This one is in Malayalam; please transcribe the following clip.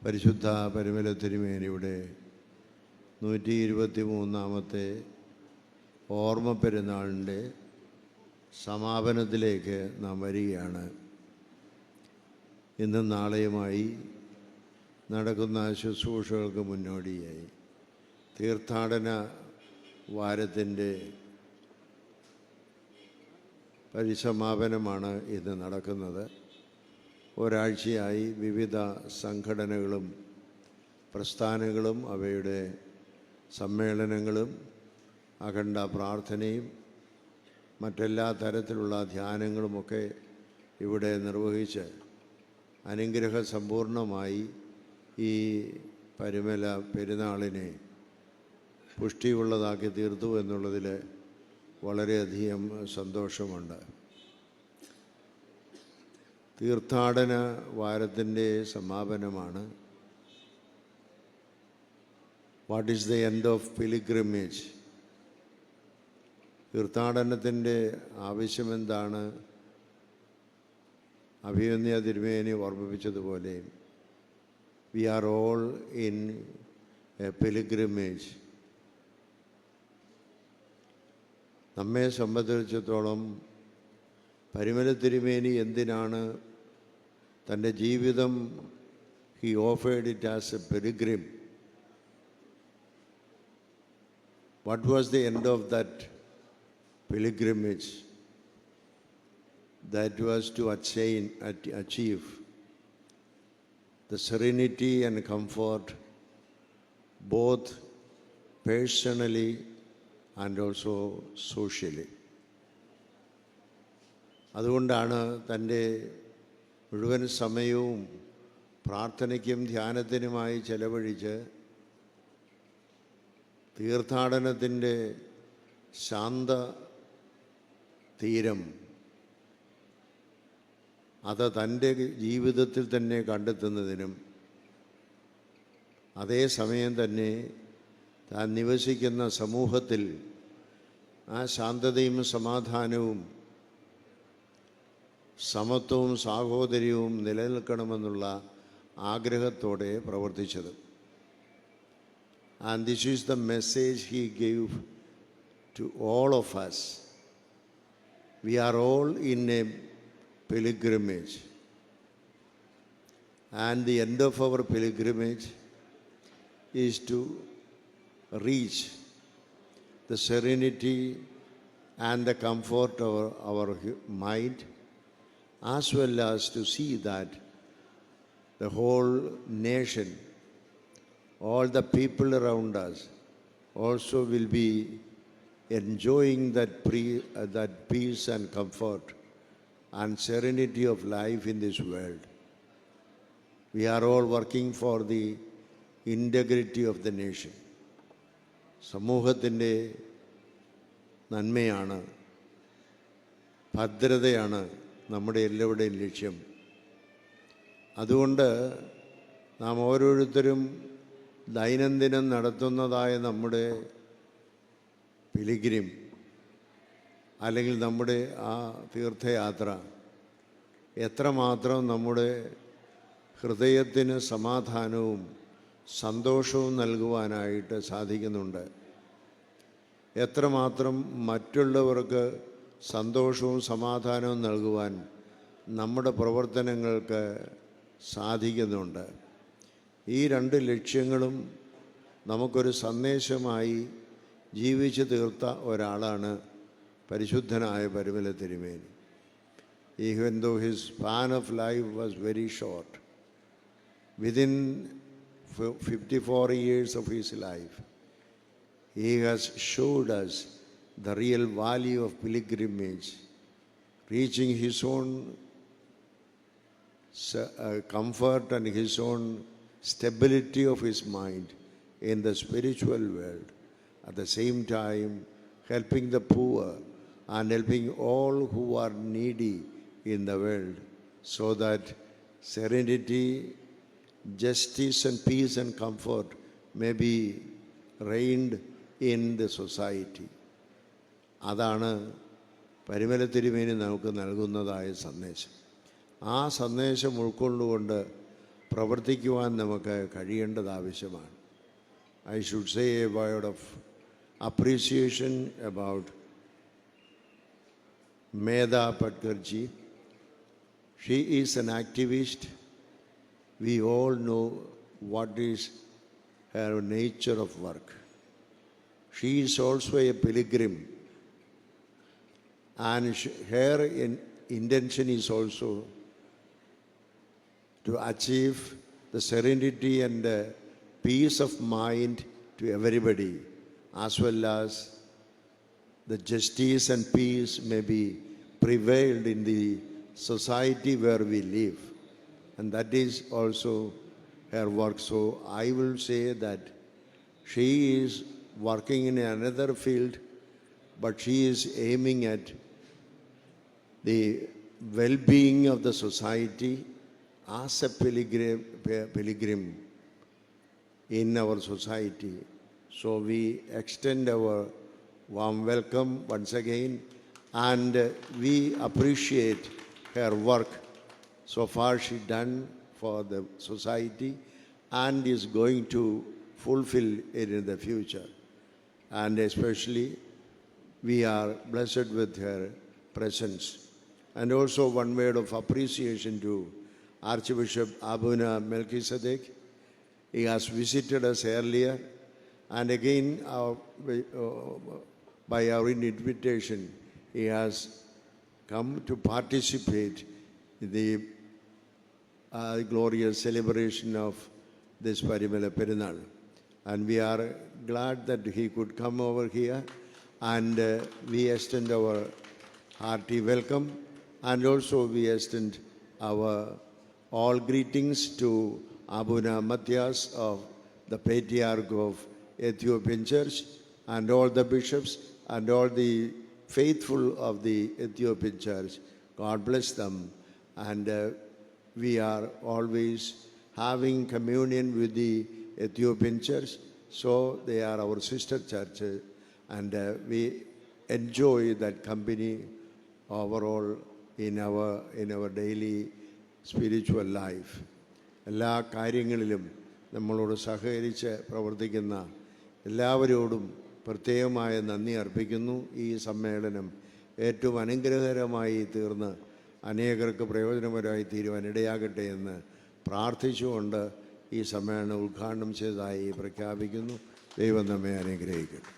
പരിശുദ്ധ പരിമല തിരുമേനിയുടെ 123-ാമത്തെ ഓർമ്മ പെരുന്നാളിൻ്റെ സമാപനത്തിലേക്ക് നാം വരികയാണ്. ഇന്നും നാളെയുമായി നടക്കുന്ന ശുശ്രൂഷകൾക്ക് മുന്നോടിയായി തീർത്ഥാടന വാരത്തിൻ്റെ പരിസമാപനമാണ് ഇന്ന് നടക്കുന്നത്. ഒരാഴ്ചയായി വിവിധ സംഘടനകളും പ്രസ്ഥാനങ്ങളും അവയുടെ സമ്മേളനങ്ങളും അഖണ്ഡ പ്രാർത്ഥനയും മറ്റെല്ലാ തരത്തിലുള്ള ധ്യാനങ്ങളുമൊക്കെ ഇവിടെ നിർവഹിച്ച് അനുഗ്രഹ സമ്പൂർണമായി ഈ പരിമല പെരുന്നാളിനെ പുഷ്ടിയുള്ളതാക്കി തീർത്തു എന്നുള്ളതിൽ വളരെയധികം സന്തോഷമുണ്ട്. തീർത്ഥാടന വാരത്തിൻ്റെ സമാപനമാണ്. What is the end of pilgrimage? തീർത്ഥാടനത്തിൻ്റെ ആവശ്യമെന്താണ്? അഭിമന്യ തിരുമേനി ഓർമ്മിപ്പിച്ചതുപോലെ we are all in a pilgrimage. നമ്മെ സംബന്ധിച്ചിടത്തോളം പരിമല തിരുമേനി എന്തിനാണ് തൻ്റെ ജീവിതം he offered it as a pilgrim? What was the end of that pilgrimage? That was to achieve the serenity and comfort both personally and also socially. അതുകൊണ്ടാണ് തൻ്റെ മുഴുവൻ സമയവും പ്രാർത്ഥനയ്ക്കും ധ്യാനത്തിനുമായി ചെലവഴിച്ച് തീർത്ഥാടനത്തിൻ്റെ ശാന്ത തീരം അത് തൻ്റെ ജീവിതത്തിൽ തന്നെ കണ്ടെത്തുന്നതിനും അതേസമയം തന്നെ താൻ നിവസിക്കുന്ന സമൂഹത്തിൽ ആ ശാന്തതയും സമാധാനവും സമത്വവും സാഹോദര്യവും നിലനിൽക്കണമെന്നുള്ള ആഗ്രഹത്തോടെ പ്രവർത്തിച്ചത്. And this is the message he gave to all of us. We are all in a pilgrimage, and the end of our pilgrimage is to reach the serenity and the comfort of our mind, as well as to see that the whole nation, all the people around us also will be enjoying that peace and comfort and serenity of life in this world. We are all working for the integrity of the nation. സമൂഹത്തിൻ്റെ നന്മയാണ്, ഭദ്രതയാണ് നമ്മുടെ എല്ലാവരുടെയും ലക്ഷ്യം. അതുകൊണ്ട് നാം ഓരോരുത്തരും ദൈനംദിനം നടത്തുന്നതായ നമ്മുടെ പിലിഗ്രിം അല്ലെങ്കിൽ നമ്മുടെ ആ തീർത്ഥയാത്ര എത്രമാത്രം നമ്മുടെ ഹൃദയത്തിന് സമാധാനവും സന്തോഷവും നൽകുവാനായിട്ട് സാധിക്കുന്നുണ്ട്, എത്രമാത്രം മറ്റുള്ളവർക്ക് സന്തോഷവും സമാധാനവും നൽകുവാൻ നമ്മുടെ പ്രവർത്തനങ്ങൾക്ക് സാധിക്കുന്നുണ്ട്. ഈ രണ്ട് ലക്ഷ്യങ്ങളും നമുക്കൊരു സന്ദേശമായി ജീവിച്ചു തീർത്ത ഒരാളാണ് പരിശുദ്ധനായ പരിമല തിരുമേനി. Even though his span of life was very short, within 54 years of his life, he has showed us the real value of pilgrimage, reaching his own comfort and his own stability of his mind in the spiritual world. At the same time, helping the poor and helping all who are needy in the world, so that serenity, justice and peace and comfort may be reigned in the society. അതാണ് പരിമല തിരുമേനി നമുക്ക് നൽകുന്നതായ സന്ദേശം. ആ സന്ദേശം ഉൾക്കൊണ്ടുകൊണ്ട് പ്രവർത്തിക്കുവാൻ നമുക്ക് കഴിയേണ്ടത് ആവശ്യമാണ്. I should say a word of appreciation about Medha Patkarji. She is an activist. We all know what is her nature of work. She is also a pilgrim, and her intention is also to achieve the serenity and peace of mind to everybody, as well as the justice and peace may be prevailed in the society where we live. And that is also her work. So I will say that she is working in another field, but she is aiming at the well-being of the society as a pilgrim in our society. So we extend our warm welcome once again, and we appreciate her work so far she done for the society and is going to fulfill it in the future. And especially we are blessed with her presence. And also one word of appreciation to Archbishop Abuna Melchizedek. He has visited us earlier, and again by our invitation he has come to participate in the glorious celebration of this Parimala Perunal. And we are glad that he could come over here, and we extend our hearty welcome, and also we extend our all greetings to Abuna Matthias of the Patriarch of Ethiopian Church, and all the bishops and all the faithful of the Ethiopian Church. God bless them. And we are always having communion with the Ethiopian Church, so they are our sister church, and we enjoy that company overall in our daily spiritual life. എല്ലാ കാര്യങ്ങളിലും നമ്മളോട് സഹകരിച്ച് പ്രവർത്തിക്കുന്ന എല്ലാവരോടും പ്രത്യേകമായ നന്ദി അർപ്പിക്കുന്നു. ഈ സമ്മേളനം ഏറ്റവും അനുഗ്രഹകരമായി തീർന്ന് അനേകർക്ക് പ്രയോജനകരമായി തീരുവാൻ ഇടയാകട്ടെ എന്ന് പ്രാർത്ഥിച്ചുകൊണ്ട് ഈ സമ്മേളനം ഉദ്ഘാടനം ചെയ്തതായി പ്രഖ്യാപിക്കുന്നു. ദൈവം നമ്മെ അനുഗ്രഹിക്കട്ടെ.